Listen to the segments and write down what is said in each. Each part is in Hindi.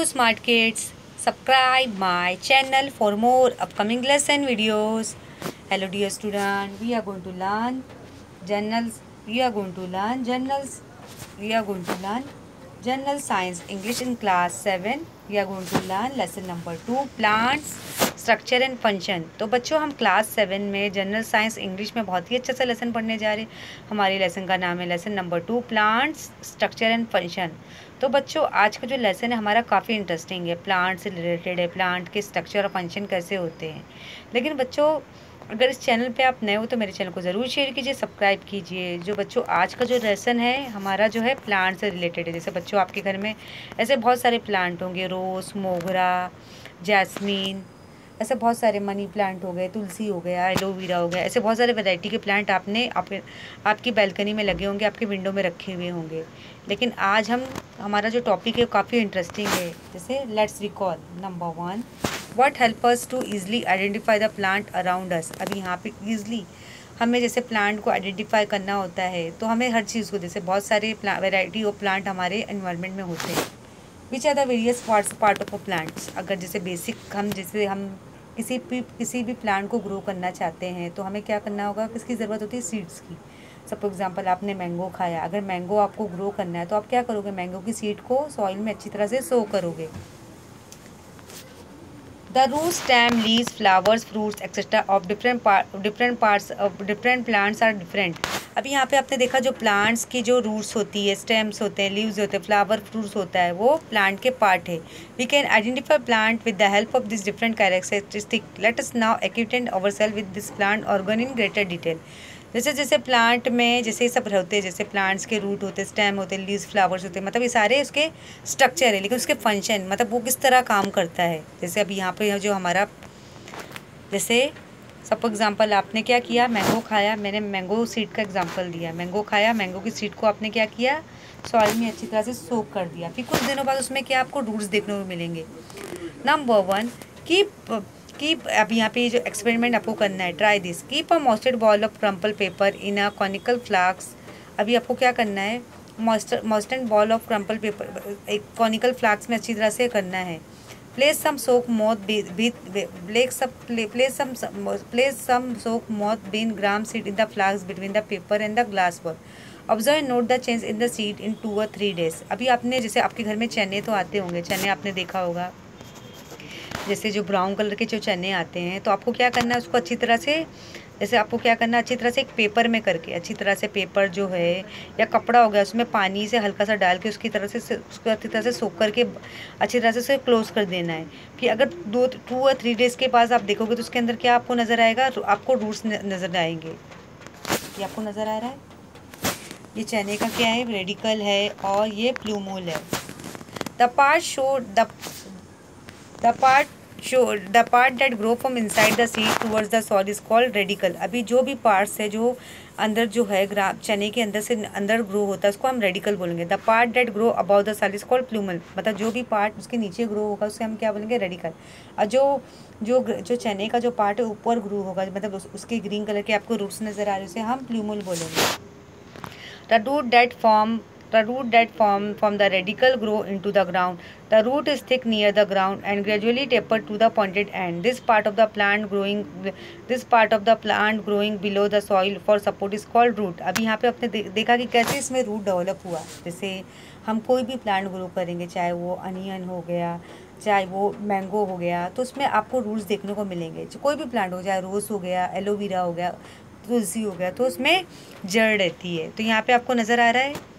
to Smart Kids. Subscribe my channel for more upcoming lesson videos. Hello dear student, we are going to learn journals. We are going to learn journals. We are going to learn General Science English in class 7. We are going to learn lesson number 2 plants structure and function. तो बच्चों हम क्लास 7 में जनरल साइंस इंग्लिश में बहुत ही अच्छा सा लेसन पढ़ने जा रहे हैं। हमारी लेसन का नाम है lesson number 2 plants structure and function. तो बच्चों आज का जो लेसन है हमारा काफ़ी इंटरेस्टिंग है, प्लांट से रिलेटेड है, प्लांट के स्ट्रक्चर और फंक्शन कैसे होते हैं। लेकिन बच्चों अगर इस चैनल पे आप नए हो तो मेरे चैनल को ज़रूर शेयर कीजिए, सब्सक्राइब कीजिए। जो बच्चों आज का जो लेसन है हमारा जो है प्लांट से रिलेटेड है। जैसे बच्चों आपके घर में ऐसे बहुत सारे प्लांट होंगे, रोज़, मोगरा, जैस्मीन, ऐसे बहुत सारे मनी प्लांट हो गए, तुलसी हो गया, एलोवेरा हो गया, ऐसे बहुत सारे वैरायटी के प्लांट आपकी बालकनी में लगे होंगे, आपके विंडो में रखे हुए होंगे। लेकिन आज हमारा जो टॉपिक है वो काफ़ी इंटरेस्टिंग है। जैसे let's recall number 1 what help us to easily identify the plant around us. अभी यहाँ पे ईजिली हमें जैसे प्लांट को आइडेंटिफाई करना होता है तो हमें हर चीज़ को, जैसे बहुत सारे वैरायटी ऑफ प्लांट हमारे एनवायरनमेंट में होते हैं। Which are the various part of a plants. अगर जैसे बेसिक हम किसी भी प्लांट को ग्रो करना चाहते हैं तो हमें क्या करना होगा, किसकी ज़रूरत होती है, सीड्स की। फॉर एग्जांपल आपने मैंगो खाया, अगर मैंगो आपको ग्रो करना है तो आप क्या करोगे, मैंगो की सीड को सॉइल में अच्छी तरह से सो करोगे। The root, stem, leaves, flowers, fruits, etc. of different parts of different plants are different. अभी यहाँ पे आपने देखा जो प्लांट्स की जो रूट्स होती है, स्टेम्स होते हैं, लीव्स होते हैं, फ्लावर, फ्रूट्स होता है, वो प्लांट के पार्ट है। We can identify plant with the help of these different characteristics. Let us now acquaint ourselves with this plant organ in greater detail. जैसे जैसे प्लांट में जैसे सब होते हैं, जैसे प्लांट्स के रूट होते हैं, स्टेम होते हैं, लीव्स, फ्लावर्स होते हैं, मतलब ये सारे उसके स्ट्रक्चर है, लेकिन उसके फंक्शन मतलब वो किस तरह काम करता है। जैसे अभी यहाँ पे जो हमारा, जैसे फॉर एग्जांपल आपने क्या किया, मैंगो खाया, मैंने मैंगो सीड का एग्जांपल दिया, मैंगो खाया, मैंगो की सीड को आपने क्या किया, सॉइल में अच्छी तरह से सोक कर दिया। फिर कुछ दिनों बाद उसमें क्या आपको रूट्स देखने को मिलेंगे। नंबर 1 कीप अभी यहाँ पे जो एक्सपेरिमेंट आपको करना है, try this, keep a moistured ball of crumple paper in a conical flask. अभी आपको क्या करना है, moistured ball of crumple paper एक कॉनिकल फ्लास्क में अच्छी तरह से करना है। Place some soak moth bean gram seed in the flask between the paper and the glass ball. Observe and note the change in the seed in 2 or 3 days। अभी आपने जैसे आपके घर में चने तो आते होंगे, चने आपने देखा होगा, जैसे जो ब्राउन कलर के जो चने आते हैं, तो आपको क्या करना है, उसको अच्छी तरह से, जैसे आपको क्या करना है, अच्छी तरह से एक पेपर में करके, अच्छी तरह से पेपर जो है या कपड़ा हो गया उसमें पानी से हल्का सा डाल के उसको अच्छी तरह से सोख करके अच्छी तरह से उसे क्लोज कर देना है। फिर अगर 2 or 3 days के बाद आप देखोगे तो उसके अंदर क्या आपको नज़र आएगा, आपको रूट्स नज़र आएंगे। ये आपको नज़र आ रहा है, ये चने का क्या है, रेडिकल है और ये प्लूमोल है। The part that grow from inside the seed towards the soil is called radicle। अभी जो भी पार्ट्स है जो अंदर जो है चने के अंदर से अंदर ग्रो होता है उसको हम रेडिकल बोलेंगे। The part that grow about the soil is called plumule। मतलब जो भी पार्ट उसके नीचे ग्रो होगा उससे हम क्या बोलेंगे, रेडिकल। और जो चने का जो पार्ट है ऊपर ग्रो होगा, मतलब उसके ग्रीन कलर के आपको रूट्स नज़र आ रहे हैं, उसे हम प्लूमल बोलेंगे। The root that form from the radicle grow into the ground. The root is thick near the ground and gradually taper to the pointed end. This part of the plant growing below the soil for support is called root। अभी यहाँ पे आपने देखा कि कैसे इसमें रूट डेवलप हुआ। जैसे हम कोई भी प्लांट ग्रो करेंगे, चाहे वो अनियन हो गया, चाहे वो मैंगो हो गया, तो उसमें आपको रूट्स देखने को मिलेंगे। कोई भी प्लांट हो, चाहे रोज़ हो गया, एलोवेरा हो गया, तुलसी हो गया, तो उसमें जड़ रहती है। तो यहाँ पे आपको नज़र आ रहा है,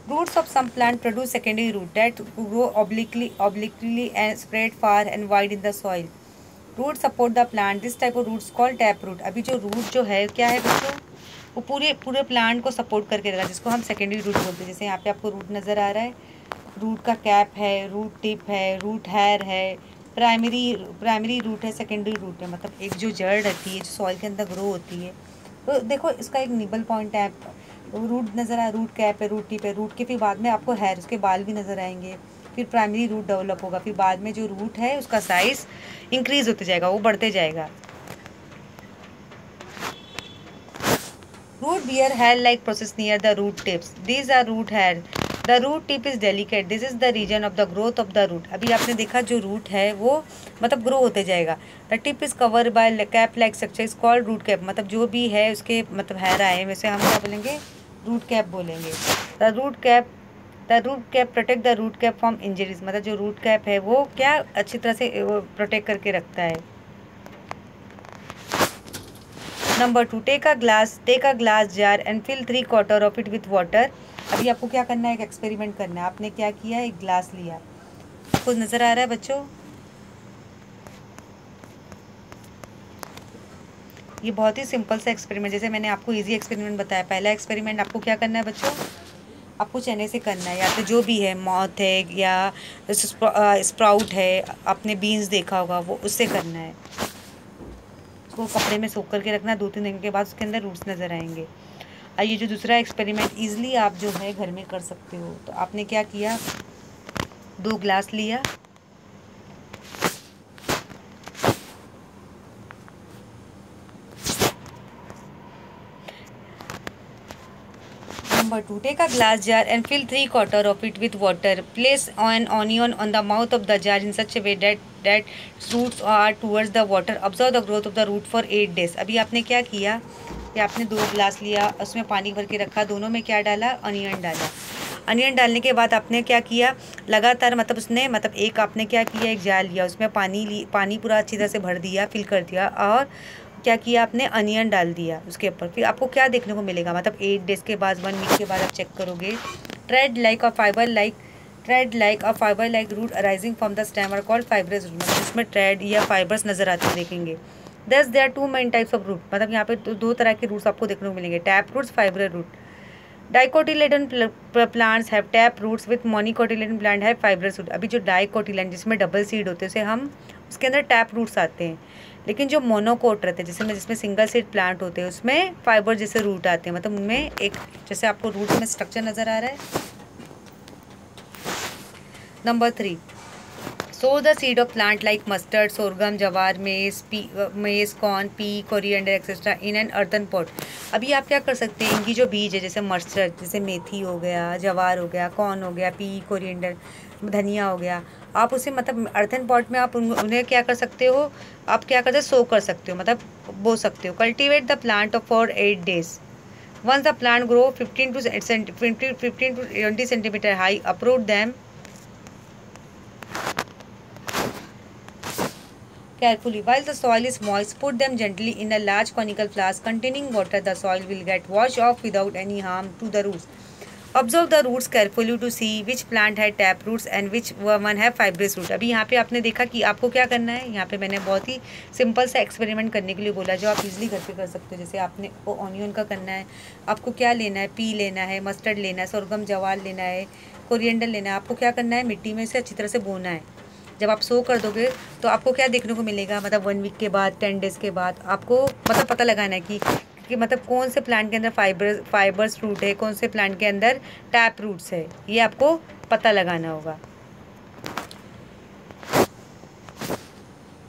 roots of some plant produce secondary root that grow obliquely and spread far and wide in the soil. Roots support the plant. This type of roots called tap root। अभी जो रूट जो है क्या है बच्चों, वो पूरे प्लांट को सपोर्ट करके रखा है, जिसको हम सेकेंडरी रूट बोलते हैं। जैसे यहाँ पे आपको रूट नज़र आ रहा है, रूट का कैप है, रूट टिप है, रूट हेयर है, प्राइमरी रूट है, सेकेंडरी रूट है। मतलब एक जो जड़ रहती है जो सॉइल के अंदर ग्रो होती है, तो देखो इसका एक निबल पॉइंट है, रूट नज़र आया, रूट कैप है, रूट टिप है, रूट के फिर बाद में आपको हेयर, उसके बाल भी नज़र आएंगे, फिर प्राइमरी रूट डेवलप होगा, फिर बाद में जो रूट है उसका साइज इंक्रीज होते जाएगा, वो बढ़ते जाएगा। Root bear hair like process near the root tips. These are root hair the root tip is delicate, this is the reason of the growth of the root. अभी आपने देखा जो रूट है वो मतलब ग्रो होते जाएगा। The tip is cover by cap like structure is called root cap, मतलब जो भी है उसके मतलब है रहा है वैसे हम क्या बोलेंगे, रूट कैप बोलेंगे। The root cap protect the root cap from injuries, मतलब जो रूट कैप है वो क्या अच्छी तरह से प्रोटेक्ट करके रखता है। Number 2, take a glass jar and fill 3/4 of it with water. अभी आपको क्या करना है, एक एक्सपेरिमेंट करना है। आपने क्या किया, एक ग्लास लिया, कुछ नज़र आ रहा है बच्चों? ये बहुत ही सिंपल सा एक्सपेरिमेंट, जैसे मैंने आपको इजी एक्सपेरिमेंट बताया। पहला एक्सपेरिमेंट आपको क्या करना है बच्चों, आपको चने से करना है, या तो जो भी है मॉथ है या स्प्राउट है, आपने बीन्स देखा होगा वो, उससे करना है। उसको कपड़े में सोख करके रखना, 2-3 दिन के बाद उसके अंदर रूट्स नज़र आएंगे। और ये जो दूसरा एक्सपेरिमेंट ईजिली आप जो है घर में कर सकते हो। तो आपने क्या किया, 2 ग्लास लिया, Number 2, take a glass jar and fill 3/4 of it with water. Place an onion on the mouth of the jar in such a way that its roots are towards the water. Observe the growth of the root for 8 days. अभी आपने क्या किया कि आपने 2 ग्लास लिया, उसमें पानी भर के रखा, दोनों में क्या डाला, अनियन डाला। अनियन डालने के बाद आपने क्या किया, लगातार मतलब उसने मतलब एक आपने क्या किया, एक जार लिया, उसमें पानी पूरा अच्छी तरह से भर दिया, फिल कर दिया, और क्या किया आपने, अनियन डाल दिया उसके ऊपर। फिर आपको क्या देखने को मिलेगा, मतलब 8 डेज़ के बाद, 1 वीक के बाद आप चेक करोगे, thread like a fibre like root arising from the stem are called fibrous root, मतलब इसमें ट्रेड या फाइबर्स नजर आते हैं, देखेंगे। Thus there 2 main types of root, मतलब यहाँ पे 2 तरह के रूट्स आपको देखने को मिलेंगे, tap roots, fibre root. Dicotyledon plants have tap roots with monocotyledon plant है फाइब्रस रूट। अभी जो डाइकोटिलेडन जिसमें डबल सीड होते हैं उसे हम उसके अंदर टैप रूट्स आते हैं, लेकिन जो मोनोकोट रहते हैं जिसमें सिंगल सीड प्लांट होते हैं उसमें फाइबर जैसे रूट आते हैं, मतलब उनमें एक जैसे आपको रूट में स्ट्रक्चर नज़र आ रहा है। Number 3, sow the seed of plant like mustard, sorghum, jawar, maize, corn, pea, coriander, etc. in an earthen pot. अभी आप क्या कर सकते हैं, इनकी जो बीज है जैसे मस्टर्ड, जैसे मेथी हो गया, जवार हो गया, कॉर्न हो गया, पी, कोरिएंडर, धनिया हो गया, आप उसे मतलब अर्थन पॉट में आप उन्हें क्या कर सकते हो, आप क्या करते हो, सो कर सकते हो, मतलब बो सकते हो। Cultivate the plant for 8 days. Once the plant grow 15 to 20 centimeter high, uproot them carefully. While the soil is moist, put them gently in a large conical flask containing water. The soil will get washed off without any harm to the roots. Observe the roots carefully to see which plant had tap roots and which one have fibrous root. अभी यहाँ पे आपने देखा कि आपको क्या करना है, यहाँ पे मैंने बहुत ही सिंपल सा एक्सपेरिमेंट करने के लिए बोला जो आप इजीली घर पे कर सकते हो। जैसे आपने वो ऑनियन का करना है, आपको क्या लेना है, पी लेना है, मस्टर्ड लेना है, सोरगम जवार लेना है, कोरिएंडर लेना है, आपको क्या करना है, मिट्टी में से अच्छी तरह से बोना है। जब आप सो कर दोगे तो आपको क्या देखने को मिलेगा, मतलब 1 वीक के बाद, 10 डेज़ के बाद आपको मतलब पता लगाना है कि मतलब कौन से प्लांट के अंदर फाइबर्स रूट है, कौन से प्लांट के अंदर टैप रूट्स है, ये आपको पता लगाना होगा।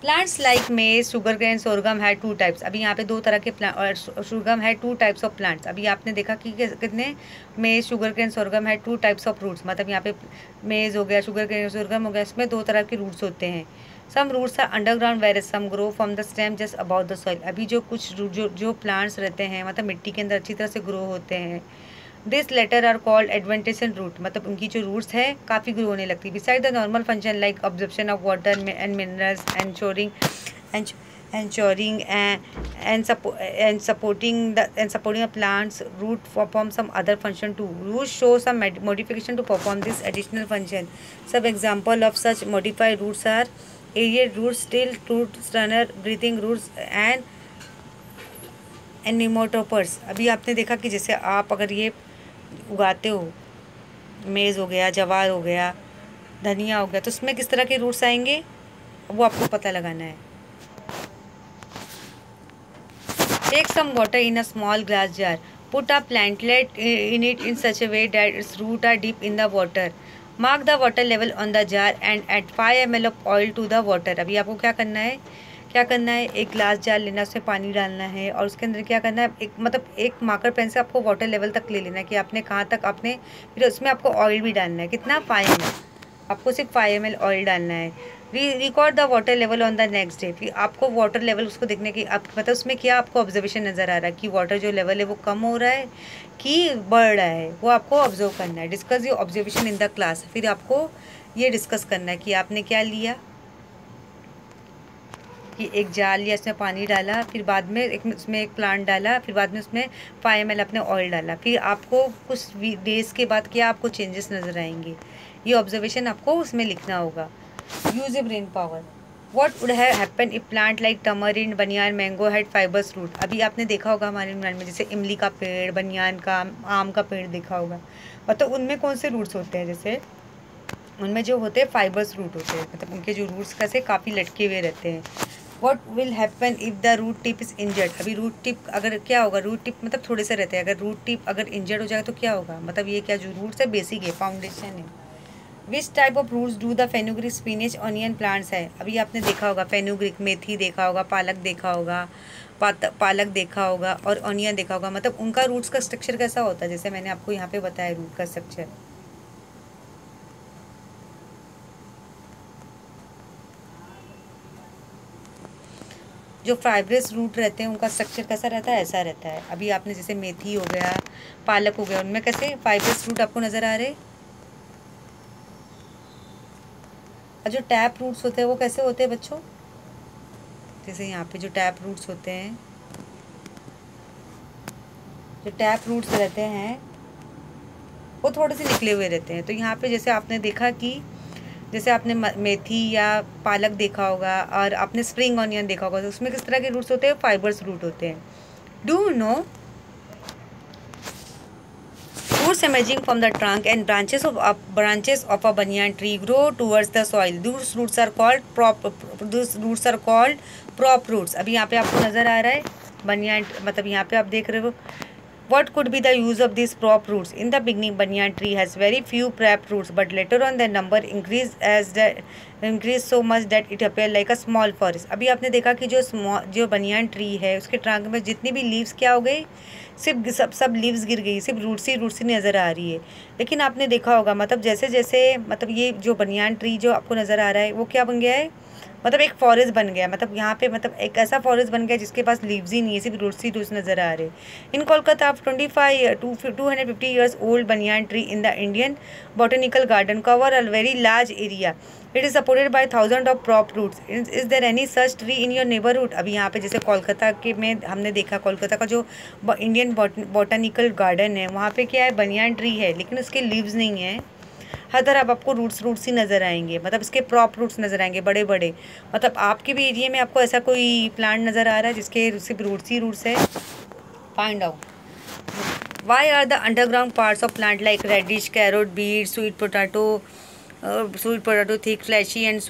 प्लांट्स लाइक मेज, शुगर केन, सोरगम है 2 टाइप्स। अभी यहाँ पे 2 तरह के शुगरगम है 2 टाइप्स ऑफ प्लांट्स। अभी आपने देखा कि कितने, मेज, शुगर केन, सोरगम है 2 टाइप्स ऑफ रूट्स, मतलब यहाँ पे मेज हो गया, शुगर केन, सोरगम हो गया, इसमें 2 तरह के रूट्स होते हैं। Some roots are underground whereas some grow from the stem just about the soil. अभी जो कुछ जो प्लांट्स रहते हैं मतलब मिट्टी के अंदर अच्छी तरह से ग्रो होते हैं। This latter are called adventitious root, मतलब उनकी जो रूट्स है काफ़ी ग्रो होने लगती है। Beside the normal function like absorption of water and minerals and supporting the plants, root perform some other function too. Roots show some modification to perform this additional function. Some example of such modified roots are aerial roots, still roots, runner, breathing roots and nematodes. अभी आपने देखा कि जैसे आप अगर ये उगाते हो, मेज़ हो गया, जवार हो गया, धनिया हो गया, तो उसमें किस तरह के रूट्स आएंगे वो आपको पता लगाना है। Take some water in a small glass jar. Put a plantlet in it in such a way that its roots are deep in the water. Mark the water level on the jar and add 5 ml of oil to the water. अभी आपको क्या करना है क्या करना है, एक ग्लास जार लेना, उसमें पानी डालना है और उसके अंदर क्या करना है, एक मार्कर पेन से आपको वाटर लेवल तक ले लेना है कि आपने कहाँ तक आपने, फिर उसमें आपको ऑयल भी डालना है। कितना, 5 ml, आपको सिर्फ 5 ml ऑयल डालना है। Record the water level on the next day. फिर आपको वाटर लेवल उसको देखने की मतलब उसमें क्या आपको ऑब्जर्वेशन नज़र आ रहा है कि वाटर जो लेवल है वो कम हो रहा है कि बढ़ रहा है, वो आपको ऑब्जर्व करना है। Discuss your observation in the class. फिर आपको ये डिस्कस करना है कि आपने क्या लिया, कि एक जार लिया, इसमें पानी डाला, फिर बाद में उसमें एक प्लांट डाला, फिर बाद में उसमें 5 ml अपने ऑयल डाला। फिर आपको कुछ डेज़ के बाद क्या आपको चेंजेस नज़र आएंगे, ये ऑब्जर्वेशन आपको उसमें लिखना होगा। Use a brain power. What would have happen if plant like tamarind, banyan, mango had fibres root. अभी आपने देखा होगा हमारे एनवायरमेंट में, जैसे इमली का पेड़, बनियान का, आम का पेड़ देखा होगा, मतलब उनमें कौन से रूट्स होते हैं, जैसे उनमें जो होते हैं फाइबर्स रूट होते हैं, मतलब उनके जो रूट्स कैसे काफ़ी लटके हुए रहते हैं। What will happen if the root tip is injured. अभी रूट टिप अगर क्या होगा, रूट टिप मतलब थोड़े से रहते हैं, अगर रूट टिप अगर इंजर्ड हो जाएगा तो क्या होगा, मतलब ये क्या जो रूट्स है बेसिक है, फाउंडेशन है। Which type of roots do the fenugreek, spinach, onion plants है। अभी आपने देखा होगा फेनुग्रिक, मेथी देखा होगा, पालक देखा होगा, पालक देखा होगा और ऑनियन देखा होगा, मतलब उनका रूट्स का स्ट्रक्चर कैसा होता है, जैसे मैंने आपको यहाँ पे बताया रूट का स्ट्रक्चर। जो फाइब्रस रूट रहते हैं उनका स्ट्रक्चर कैसा रहता है, ऐसा रहता है। अभी आपने जैसे मेथी हो गया, पालक हो गया, उनमें कैसे फाइब्रस रूट आपको नज़र आ रहे। और जो टैप रूट्स होते हैं वो कैसे होते हैं बच्चों, जैसे यहाँ पे जो टैप रूट्स होते हैं, जो टैप रूट्स रहते हैं वो थोड़े से निकले हुए रहते हैं। तो यहाँ पे जैसे आपने देखा कि जैसे आपने मेथी या पालक देखा होगा और आपने स्प्रिंग ऑनियन देखा होगा, तो उसमें किस तरह के रूट्स होते हैं, फाइबर्स रूट होते हैं। Do you know roots emerging from the trunk and branches of a banyan tree grow towards the soil. These roots are called prop roots. अभी यहाँ पे आपको नज़र आ रहा है बनियान, मतलब यहाँ पे आप देख रहे हो। What could be the use of these prop roots? In the beginning, banyan tree has very few prop roots, but later on the number increased so much that it appeared like a small forest. अभी आपने देखा कि जो बनियान ट्री है उसके ट्रंक में जितनी भी लीव्स क्या हो गई, सिर्फ सब लीव्स गिर गई, सिर्फ रूट्स ही नज़र आ रही है। लेकिन आपने देखा होगा मतलब जैसे जैसे मतलब ये जो बनियान ट्री जो आपको नज़र आ रहा है वो क्या बन गया है, मतलब एक फॉरेस्ट बन गया, मतलब यहाँ पे मतलब एक ऐसा फॉरेस्ट बन गया जिसके पास लीव्स ही नहीं है, सिर्फ रूट्स नज़र आ रहे। In Kolkata 250 years old banyan tree in the Indian botanical garden cover a very large area. It is supported by thousand of prop roots. Is there any such tree in your neighbourhood. अभी यहाँ पे जैसे कोलकाता के में हमने देखा, कोलकाता का जो इंडियन बॉटनिकल गार्डन है वहाँ पे क्या है, बनियान ट्री है लेकिन उसके लीव्स नहीं है। हर तरफ आपको रूट्स ही नज़र आएंगे, मतलब इसके प्रॉप रूट्स नज़र आएंगे बड़े बड़े। मतलब आपके भी एरिया में आपको ऐसा कोई प्लांट नज़र आ रहा है जिसके सिर्फ रूट्स है। Find out why are the underground parts of plant like radish, carrot, beet, sweet potato thick, fleshy and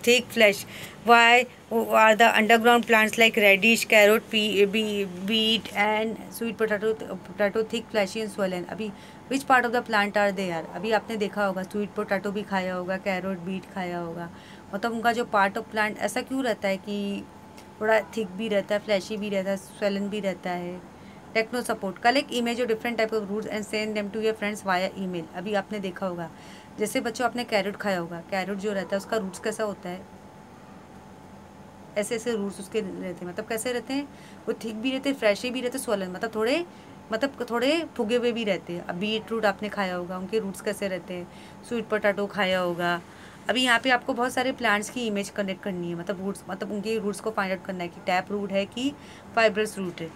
thick flesh. Why are the underground plants like radish, carrot, beet and sweet potato thick, fleshy and swollen? अभी which part of the plant are they? यार अभी आपने देखा होगा स्वीट पोटैटो भी खाया होगा, कैरोट, बीट खाया होगा, मतलब उनका जो पार्ट ऑफ प्लांट ऐसा क्यों रहता है कि थोड़ा थिक भी रहता है, फ्लैशी भी रहता है, स्वेलन भी रहता है। Techno support, collect image of different type of roots and send them to your friends via email. अभी आपने देखा होगा जैसे बच्चों आपने कैरेट खाया होगा, कैरेट जो रहता है उसका रूट्स कैसा होता है, ऐसे ऐसे रूट्स उसके रहते हैं, मतलब कैसे रहते हैं, वो थिक भी रहते हैं, फ्रेशी भी रहते हैं, स्वलन मतलब थोड़े फुगे हुए भी रहते हैं। अब बीट रूट आपने खाया होगा, उनके रूट्स कैसे रहते हैं, स्वीट पोटैटो खाया होगा। अभी यहाँ पे आपको बहुत सारे प्लांट्स की इमेज कनेक्ट करनी है, मतलब रूट्स, मतलब उनके रूट्स को फाइंड आउट करना है कि टैप रूट है कि फाइब्रस रूट है।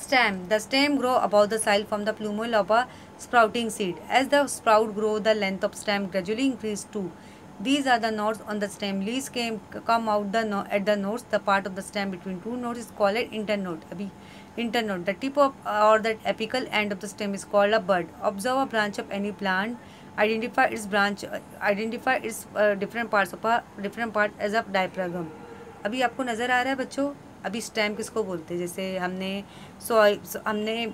Stem. The stem grow above the soil from the plumule of a sprouting seed. As the sprout grow, the length of stem gradually increase too. These are the nodes on the stem. Leaves come out at the nodes. The part of the stem between two nodes is called an internode. अभी internode. The tip of or the apical end of the stem is called a bud. Observe a branch of any plant. Identify its different part as a diagram. अभी आपको नज़र आ रहा है बच्चों। अभी स्टेम किसको बोलते हैं, जैसे हमने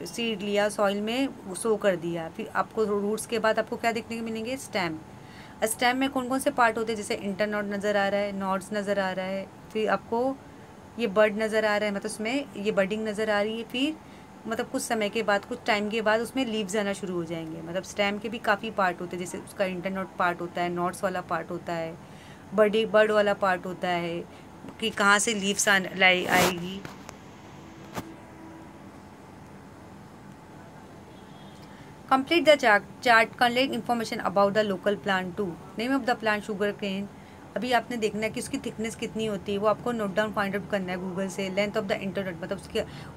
सीड लिया, सॉइल में सो कर दिया, फिर आपको रूट्स के बाद आपको क्या देखने को मिलेंगे, स्टेम। स्टेम में कौन कौन से पार्ट होते हैं, जैसे इंटरनोड नज़र आ रहा है, नोड्स नज़र आ रहा है, फिर आपको ये बर्ड नज़र आ रहा है, मतलब उसमें ये बर्डिंग नज़र आ रही है, फिर मतलब कुछ समय के बाद, कुछ टाइम के बाद उसमें लीव्स आना शुरू हो जाएंगे। मतलब स्टेम के भी काफ़ी पार्ट होते हैं, जैसे उसका इंटरनोड पार्ट होता है, नोड्स वाला पार्ट होता है, बर्ड वाला पार्ट होता है कि कहाँ से लीव्स आएगी। Complete the chart. Collect information about the local plant too. Name of the plant sugar cane. अभी आपने देखना है कि उसकी थिकनेस कितनी होती है, वो आपको नोट डाउन फाइंड आउट करना है गूगल से। लेंथ ऑफ द इंटरनोट, मतलब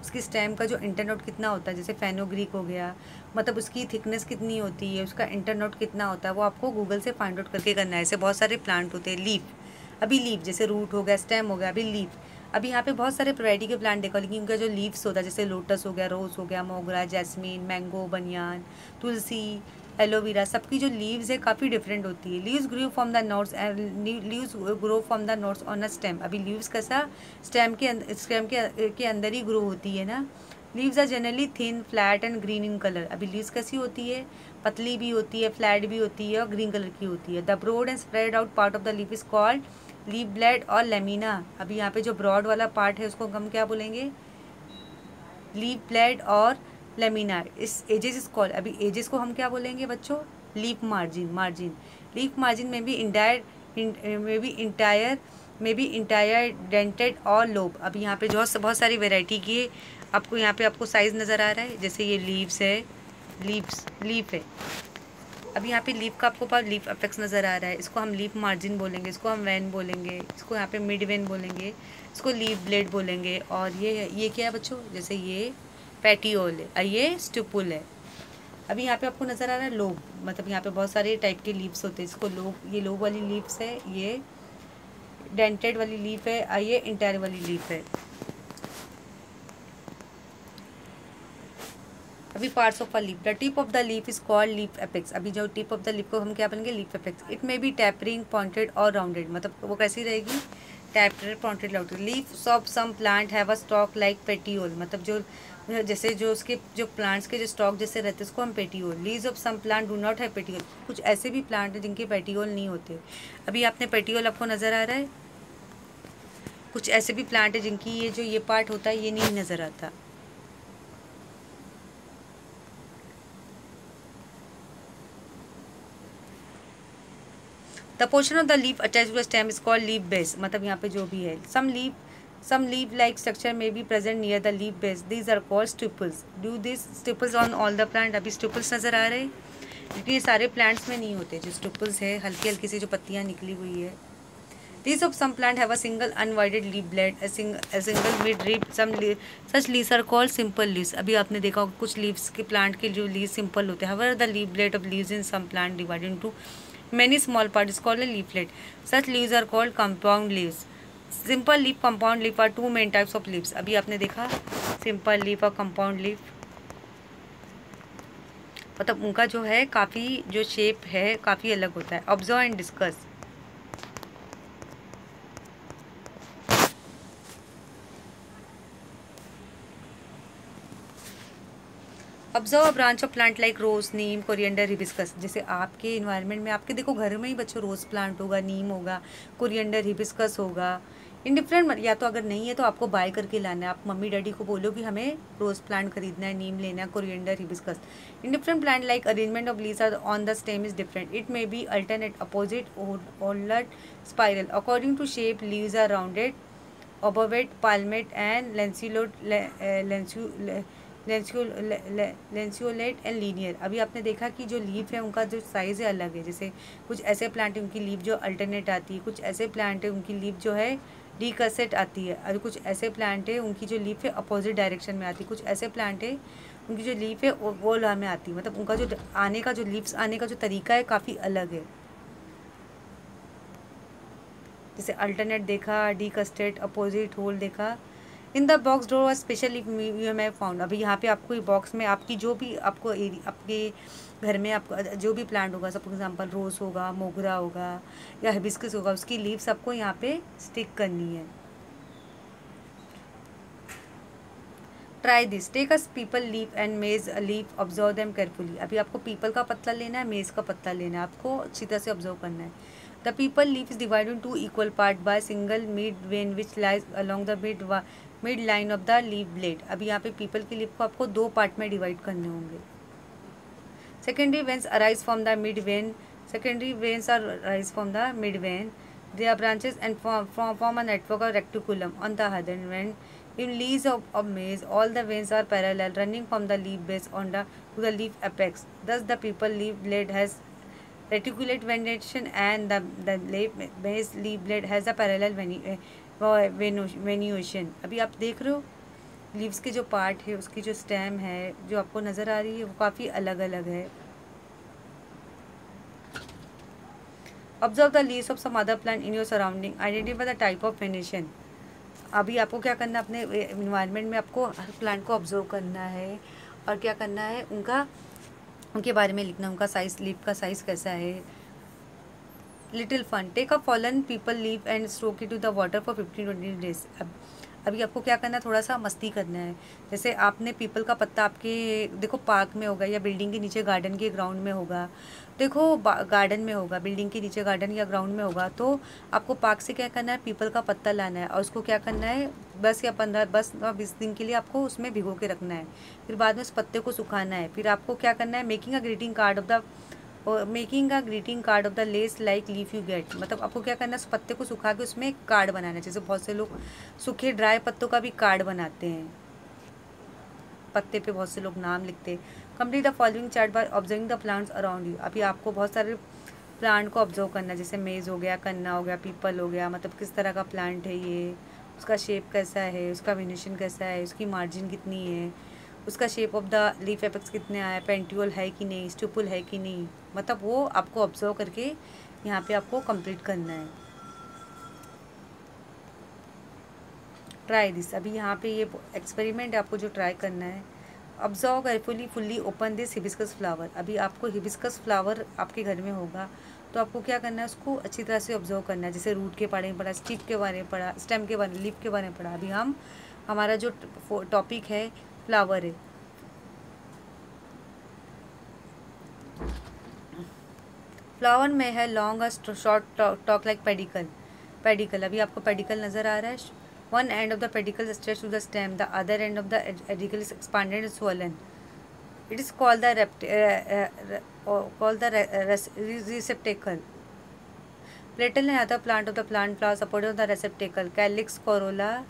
उसकी स्टेम का जो इंटरनोट कितना होता है, जैसे फेनोग्रीक हो गया, मतलब उसकी थिकनेस कितनी होती है, उसका इंटरनोट कितना होता है, वो आपको गूगल से फाइंड आउट करके करना है। ऐसे बहुत सारे प्लांट होते हैं। लीफ, अभी लीफ जैसे रूट हो गया, स्टेम हो गया, अभी लीफ। अभी यहाँ पे बहुत सारे वैरायटी के प्लांट देखो, लेकिन उनका जो लीव्स होता है, जैसे लोटस हो गया, रोज हो गया, मोगरा, जैस्मीन, मैंगो, बनियान, तुलसी, एलोवेरा, सबकी जो लीव्स है काफ़ी डिफरेंट होती है। Leaves grow from the nodes, leaves grow from the nodes on a stem. अभी लीव्स कैसा, स्टेम के अंदर ही ग्रो होती है ना। Leaves are generally thin, flat and green in colour. अभी लीव्स कैसी होती है, पतली भी होती है, फ्लैट भी होती है और ग्रीन कलर की होती है। The broad and spread out part of the leaf is called leaf blade और लेमिना। अभी यहाँ पे जो ब्रॉड वाला पार्ट है उसको हम क्या बोलेंगे, लीफ ब्लेड और लेमिना। इस एजेस इज कॉल्ड, अभी एजेस को हम क्या बोलेंगे बच्चों, लीफ मार्जिन। लीफ मार्जिन में भी इंटायर डेंटेड और लोब। अभी यहाँ पे जो बहुत सारी वेराइटी की आपको यहाँ पे आपको साइज नज़र आ रहा है, जैसे ये लीव्स है, लीफ है। अभी यहाँ पे लीफ का आपको पास लीफ अपेक्स नज़र आ रहा है, इसको हम लीफ मार्जिन बोलेंगे, इसको हम वैन बोलेंगे, इसको यहाँ पे मिड वेन बोलेंगे, इसको लीफ ब्लेड बोलेंगे। और ये क्या है बच्चों, जैसे ये पैटियोल है और ये स्टिपुल है। अभी यहाँ पे आपको नज़र आ रहा है लोब, मतलब यहाँ पे बहुत सारे टाइप के लीव्स होते हैं, इसको लोब, ये लोब वाली लीव्स है, ये डेंटेड वाली लीफ है और ये इंटायर वाली लीफ है। अभी parts of a leaf, the tip of the leaf is called leaf apex. अभी जो टिप ऑफ द लीफ को हम क्या बोलेंगे, leaf apex. It may be tapering, pointed और राउंडेड, मतलब वो कैसी रहेगी, tapered, pointed, rounded. Leaves of some plant have a stalk like petiole, मतलब जो जैसे जो उसके जो प्लांट्स के जो स्टॉक जैसे रहते हैं उसको हम petiole. Leaves of some plant do not have petiole, कुछ ऐसे भी प्लांट हैं जिनके पेटियोल नहीं होते। अभी आपने पेटियोल आपको नज़र आ रहा है, कुछ ऐसे भी प्लांट है जिनकी ये पार्ट होता है ये नहीं नज़र आता। The portion of the leaf attach to the stem is called leaf base, मतलब यहाँ पे जो भी है, सम लीफ लाइक स्ट्रक्चर में be present near the leaf base, these are called stipules. Do this stipules on all the plant. अभी स्टिपल्स नज़र आ रहे हैं, क्योंकि ये सारे प्लांट्स में नहीं होते। जो स्टिपल्स है हल्की हल्की सी जो पत्तियाँ निकली हुई है। These of some plant have a single undivided leaf blade, a single mid rib. Such leaves are called simple leaves. अभी आपने देखा होगा कुछ leaves के plant के जो leaves simple होते हैं. However, the leaf blade of leaves in some plant divided into many small parts is called a leaflet. Such leaves are called compound leaves. Simple leaf, compound leaf are two main types of leaves. अभी आपने देखा simple leaf और compound leaf, मतलब उनका जो है काफ़ी जो शेप है काफ़ी अलग होता है। Observe and discuss. Observe a branch of plant like rose, neem, coriander, hibiscus. जैसे आपके इन्वायरमेंट में आपके देखो घर में ही बच्चों रोज प्लांट होगा, नीम होगा, कोरिएंडर, हिबिस्कस होगा। इन डिफरेंट, या तो अगर नहीं है तो आपको बाय करके लाना है। आप मम्मी डैडी को बोलो कि हमें रोज प्लांट खरीदना है, नीम लेना है, coriander, hibiscus. In different plant like arrangement of leaves are on the stem is different. It may be alternate, opposite, ovulate, spiral. According to shape leaves are rounded, obovate, palmate and lanceolate and linear. अभी आपने देखा कि जो लीफ है उनका जो साइज़ है अलग है। जैसे कुछ ऐसे प्लांट है उनकी लीफ जो अल्टरनेट आती है, कुछ ऐसे प्लांट है उनकी लीफ जो है डीकसेट आती है, और कुछ ऐसे प्लांट है उनकी जो लीफ है अपोजिट डायरेक्शन में आती है, कुछ ऐसे प्लांट है उनकी जो लीफ है वो ला में आती है। मतलब उनका जो आने का जो लीव्स आने का जो तरीका है काफ़ी अलग है। जैसे अल्टरनेट देखा, डीकस्टेड, अपोजिट, होल देखा। In the box draw a special you have found. अभी यहाँ पे आपको बॉक्स में आपकी जो भी आपको आपके घर में आपको जो भी प्लांट होगा, फॉर एग्जांपल रोज़ होगा, मोगरा होगा या हिबिस्कस होगा, उसकी लीव्स आपको यहाँ पे स्टिक करनी है। Try this, take us peepal leaf and maize leaf, observe them carefully. अभी आपको पीपल का पत्ता लेना है, मेज का पत्ता लेना है, आपको अच्छी तरह से ऑब्जर्व करना है। The people leaf is divided in 2 equal part by single mid when which lies along the mid line of the leaf blade. अभी यहाँ पे पीपल की लीफ को आपको 2 पार्ट में डिवाइड करने होंगे। Secondary veins arise from the mid when, secondary veins are rise from the mid vein. They are branches and form a network of reticulum on the other vein. In leaves of maize, all the veins are parallel, running from the leaf base on to the leaf apex. Thus, the pipal leaf blade has reticulate veneration, and the maize leaf blade has a parallel venuation. अभी आप देख रहे हो लीव्स के जो पार्ट है, उसकी जो स्टेम है जो आपको नज़र आ रही है, वो काफ़ी अलग अलग है। Observe the leaves of some other plant in your surrounding, identify the type of venation. अभी आपको क्या करना है, अपने इन्वायरमेंट में आपको हर प्लांट को ऑब्जर्व करना है और क्या करना है, उनके बारे में लिखना, उनका साइज, लीफ का साइज़ कैसा है। Little fun, take a fallen peepal leaf and stroke it to the water for 15-20 days. अभी आपको क्या करना है, थोड़ा सा मस्ती करना है। जैसे आपने पीपल का पत्ता आपके देखो पार्क में होगा या बिल्डिंग के नीचे गार्डन के ग्राउंड में होगा, देखो गार्डन में होगा, बिल्डिंग के नीचे गार्डन या ग्राउंड में होगा, तो आपको पार्क से क्या करना है, पीपल का पत्ता लाना है और उसको क्या करना है, 10 दिन के लिए आपको उसमें भिगो के रखना है। फिर बाद में उस पत्ते को सुखाना है। फिर आपको क्या करना है, making a greeting card of the less like leaf you get. मतलब आपको क्या करना है, उस पत्ते को सुखा के उसमें एक कार्ड बनाना है। जैसे बहुत से लोग सूखे ड्राई पत्तों का भी कार्ड बनाते हैं, पत्ते पे बहुत से लोग नाम लिखते हैं। Complete the following chart by observing the plants around you. अभी आपको बहुत सारे प्लांट को ऑब्जर्व करना है, जैसे मेज हो गया, कन्ना हो गया, पीपल हो गया, मतलब किस तरह का प्लांट है ये, उसका शेप कैसा है, उसका वेनेशन कैसा है, उसकी मार्जिन कितनी है, उसका shape of the leaf apex कितने है, पेंट्यूल है कि नहीं, स्टूपुल है कि नहीं, मतलब वो आपको ऑब्जर्व करके यहाँ पे आपको कंप्लीट करना है। ट्राई दिस, अभी यहाँ पे ये एक्सपेरिमेंट आपको जो ट्राई करना है, observe carefully fully open this hibiscus flower. अभी आपको हिबिस्कस फ्लावर आपके घर में होगा तो आपको क्या करना है, उसको अच्छी तरह से ऑब्जर्व करना है। जैसे रूट के बारे में पढ़ा, स्टिक के बारे में पढ़ा, स्टेम के बारे में, लीफ के बारे में पढ़ा। अभी हमारा जो टॉपिक है फ्लावर है। फ्लावर में है long short stalk like pedicel. अभी आपको पेडिकल नज़र आ रहा है। One end of the pedicel stretch to the stem, the other end of the pedicel is expanded and swollen. It is called the receptacle. Petal and other plant of the plant flower supported on the receptacle. Calyx, corolla,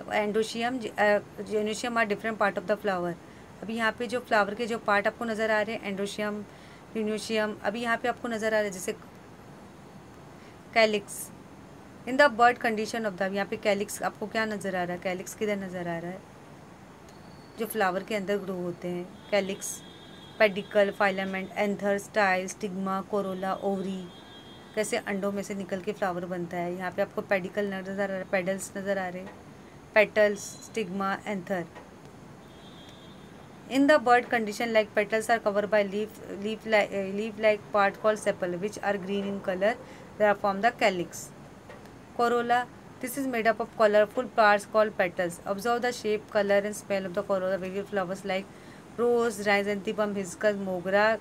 androecium, gynoecium are different part of the flower. अभी यहाँ पे जो फ्लावर के जो पार्ट आपको नज़र आ रहे हैं, एंडोशियम, यूनिशियम, अभी यहाँ पे आपको नज़र आ रहा है जैसे calyx. In the bird condition of the, यहाँ पे कैलिक्स आपको क्या नज़र आ रहा है, कैलिक्स किधर नज़र आ रहा है, जो फ्लावर के अंदर ग्रो होते हैं। Calyx, pedicel, filament, anther, style, stigma, corolla, ovary, कैसे अंडों में से निकल के फ्लावर बनता है। यहाँ पे आपको पेडिकल नज़र आ रहा है, पेडल्स नज़र आ रहे हैं, petals, stigma, anther. In the bird condition, like petals are covered by leaf-like part called sepal, which are green in color. They are from the calyx. Corolla. This is made up of colorful parts called petals. Observe the shape, color, and smell of the corolla. Various flowers like rose, rhizanthemum, hibiscus, mogra,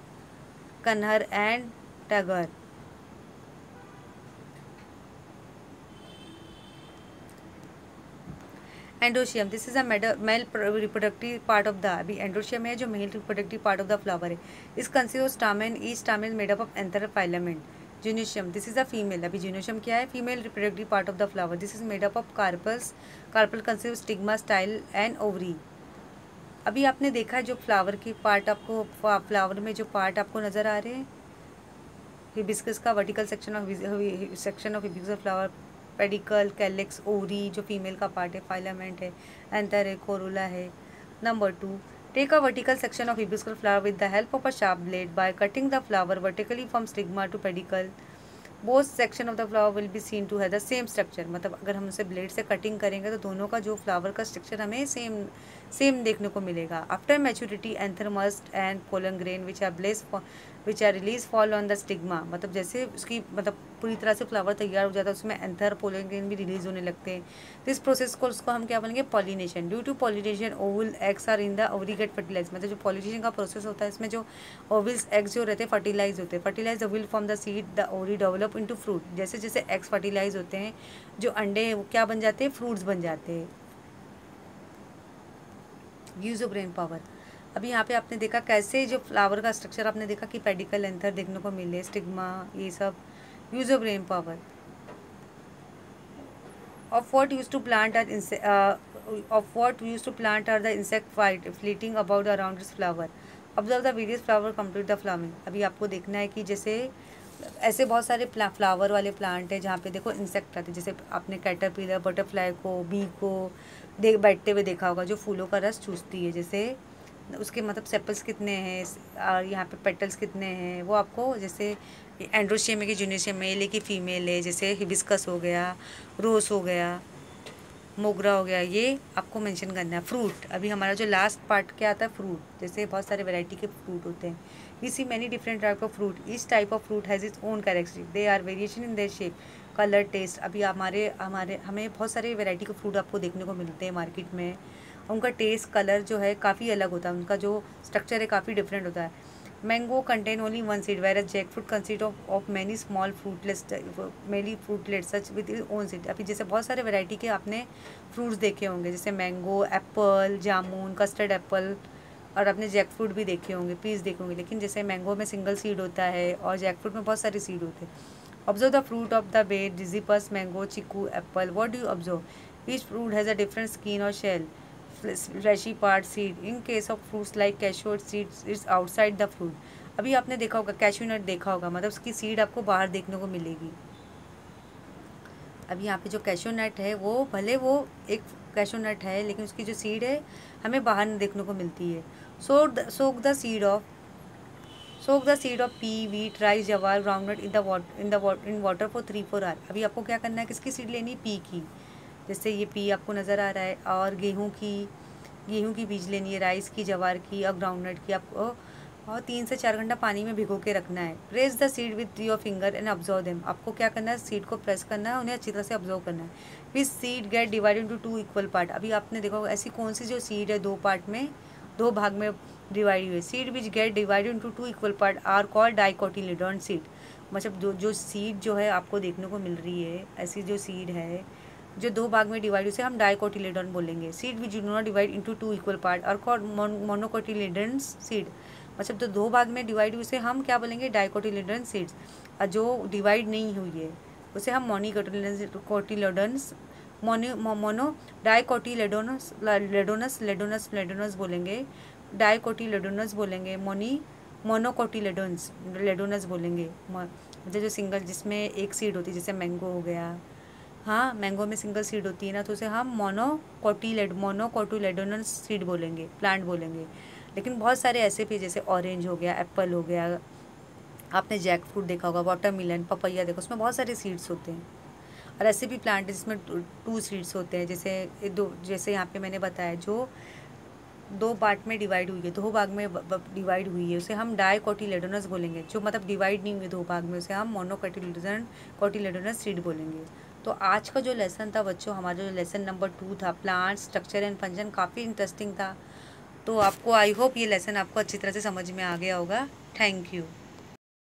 kanhar, and tagar. Androecium, this is a male reproductive part of the, अभी एंडोशियम है जो male reproductive part of the flower है। इस consist of stamen, each stamen made up of anther filament. Gynoecium, this is a female, अभी जीनोशियम क्या है, female reproductive part of the flower. This is made up of carpel consist stigma, style and ovary. अभी आपने देखा जो फ्लावर की पार्ट आपको, फ्लावर में जो पार्ट आपको नज़र आ रहे हैं, हिबिस्कस का vertical section of hibiscus flower, pedicel, calyx, ovary जो फीमेल का पार्ट है, फाइलामेंट है, एंथर है, कोरोला है। Number 2, take a vertical section of hibiscus flower with the help of a sharp blade by cutting the flower vertically from stigma to pedicel. Both section of the flower will be seen to have the same structure. मतलब अगर हम उसे ब्लेड से कटिंग करेंगे तो दोनों का जो फ्लावर का स्ट्रक्चर हमें सेम सेम देखने को मिलेगा। After maturity anther must and pollen grain which are release fall on the stigma, मतलब जैसे उसकी मतलब पूरी तरह से फ्लावर तैयार हो जाता है उसमें एंथर पोलन ग्रेन भी रिलीज होने लगते हैं। तो इस प्रोसेस को उसको हम क्या बोलेंगे, pollination. Due to pollination oval eggs are in the ovary get fertilise, मतलब जो पॉलिनेशन का प्रोसेस होता है इसमें जो ओवल्स एग्स जो रहते हैं फर्टिलाइज होते हैं। Fertilise oval from the seed the ovary develop into fruit, जैसे जैसे एग्स फर्टिलाइज होते हैं जो अंडे हैं वो क्या बन जाते हैं, फ्रूट्स बन जाते हैं। यूज ऑफ ब्रेन पावर, अभी यहाँ पे आपने देखा कैसे जो फ्लावर का स्ट्रक्चर आपने देखा कि पेडिकल एंथर देखने को मिले, स्टिग्मा, ये सब। Use of brain power of what used to plant are the insect fleeting about around its flower. Observe the various flower complete the flowering. अभी आपको देखना है कि जैसे ऐसे बहुत सारे फ्लावर वाले प्लांट है जहाँ पे देखो इंसेक्ट आते हैं, जैसे आपने कैटरपिलर, बटरफ्लाई को, बी को बैठते हुए देखा होगा जो फूलों का रस चूसती है। जैसे उसके मतलब सेपल्स कितने हैं और यहाँ पे पेटल्स कितने हैं वो आपको, जैसे एंड्रोशियम है कि जूनिशियम मेल है कि फीमेल है, जैसे हिबिस्कस हो गया, रोज हो गया, मोगरा हो गया, ये आपको मेंशन करना है। फ्रूट, अभी हमारा जो लास्ट पार्ट क्या आता है, फ्रूट। जैसे बहुत सारे वैरायटी के फ्रूट होते हैं, we see many different type of fruit, each type of fruit has its own characteristic, they are variation in their shape, colour, taste. अभी हमें बहुत सारे वैरायटी के फ्रूट आपको देखने को मिलते हैं मार्केट में, उनका टेस्ट, कलर जो है काफ़ी अलग होता है, उनका जो स्ट्रक्चर है काफ़ी डिफरेंट होता है। Mango contain only one seed whereas jackfruit consist of many small fruitlets such with its own seed। अभी जैसे बहुत सारे वैरायटी के आपने फ्रूट्स देखे होंगे, जैसे मैंगो, एप्पल, जामुन, कस्टर्ड एप्पल, और आपने जैकफ्रूट भी देखे होंगे, पीस देखे होंगे। लेकिन जैसे मैंगो में सिंगल सीड होता है और जैकफ्रूट में बहुत सारे सीड होते हैं। Observe the fruit of the ber, डिजिपस, mango, chikoo, apple. What do you observe? Each fruit has a different skin और shell, fleshy part, seed. In case of fruits like cashew seeds, it's outside the fruit। अभी आपने देखा होगा कैशू नट देखा होगा, मतलब उसकी सीड आपको बाहर देखने को मिलेगी। अभी यहाँ पे जो कैशू नट है वो भले वो एक कैशू नट है लेकिन उसकी जो सीड है हमें बाहर देखने को मिलती है। Soak the seed of pea, wheat, rice, jowar, groundnut in water for 3-4 hour. अभी आपको क्या करना है, किसकी सीड लेनी है, पी की। जैसे ये पी आपको नज़र आ रहा है, और गेहूं की बीज लेनी है, राइस की, जवार की और ग्राउंडनट की आपको, और 3 से 4 घंटा पानी में भिगो के रखना है। Press the seed with your finger and observe them. आपको क्या करना है, सीड को प्रेस करना है, उन्हें अच्छी तरह से ऑब्जर्व करना है। Which seed get divided into 2 equal part. अभी आपने देखा होगा ऐसी कौन सी जो सीड है 2 पार्ट में, 2 भाग में डिवाइड हुई। Seed which get divided into 2 equal part are called dicotyledon seed. मतलब जो सीड जो है आपको देखने को मिल रही है, ऐसी जो सीड है जो 2 भाग में डिवाइड, उसे हम डाइकोटिलेडोन बोलेंगे। Seed which do not divide into 2 equal part are called monocotyledon seed. मतलब जो 2 भाग में डिवाइड हुई उसे हम क्या बोलेंगे, डाइकोटिलेडन सीड्स। और जो डिवाइड नहीं हुई है उसे हम मोनिकोटिलेडन्स मोनो डाइकोटिलेडोनस बोलेंगे, डाइकोटिलेडोनस बोलेंगे, मोनोकोटिलेडोनस बोलेंगे। मतलब जो सिंगल जिसमें एक सीड होती है, जैसे मैंगो हो गया, हाँ मैंगो में सिंगल सीड होती है ना, तो उसे हम मोनोकोटिलेडोनस सीड बोलेंगे, प्लांट बोलेंगे। लेकिन बहुत सारे ऐसे भी, जैसे ऑरेंज हो गया, एप्पल हो गया, आपने जैक फ्रूट देखा होगा, वाटरमेलन, पपैया देखो, उसमें बहुत सारे सीड्स होते हैं। और ऐसे भी प्लांट जिसमें 2 सीड्स होते हैं, जैसे यहाँ पे मैंने बताया जो 2 पार्ट में डिवाइड हुई है, 2 भाग में डिवाइड हुई है, उसे हम डाइकोटिलेडोनस बोलेंगे। जो मतलब डिवाइड नहीं हुई 2 भाग में, उसे हम मोनोकोटिलेडोनस सीड बोलेंगे। तो आज का जो लेसन था बच्चों, हमारा जो लेसन नंबर 2 था, प्लांट स्ट्रक्चर एंड फंक्शन, काफ़ी इंटरेस्टिंग था। तो आपको आई होप ये लेसन आपको अच्छी तरह से समझ में आ गया होगा। Thank you.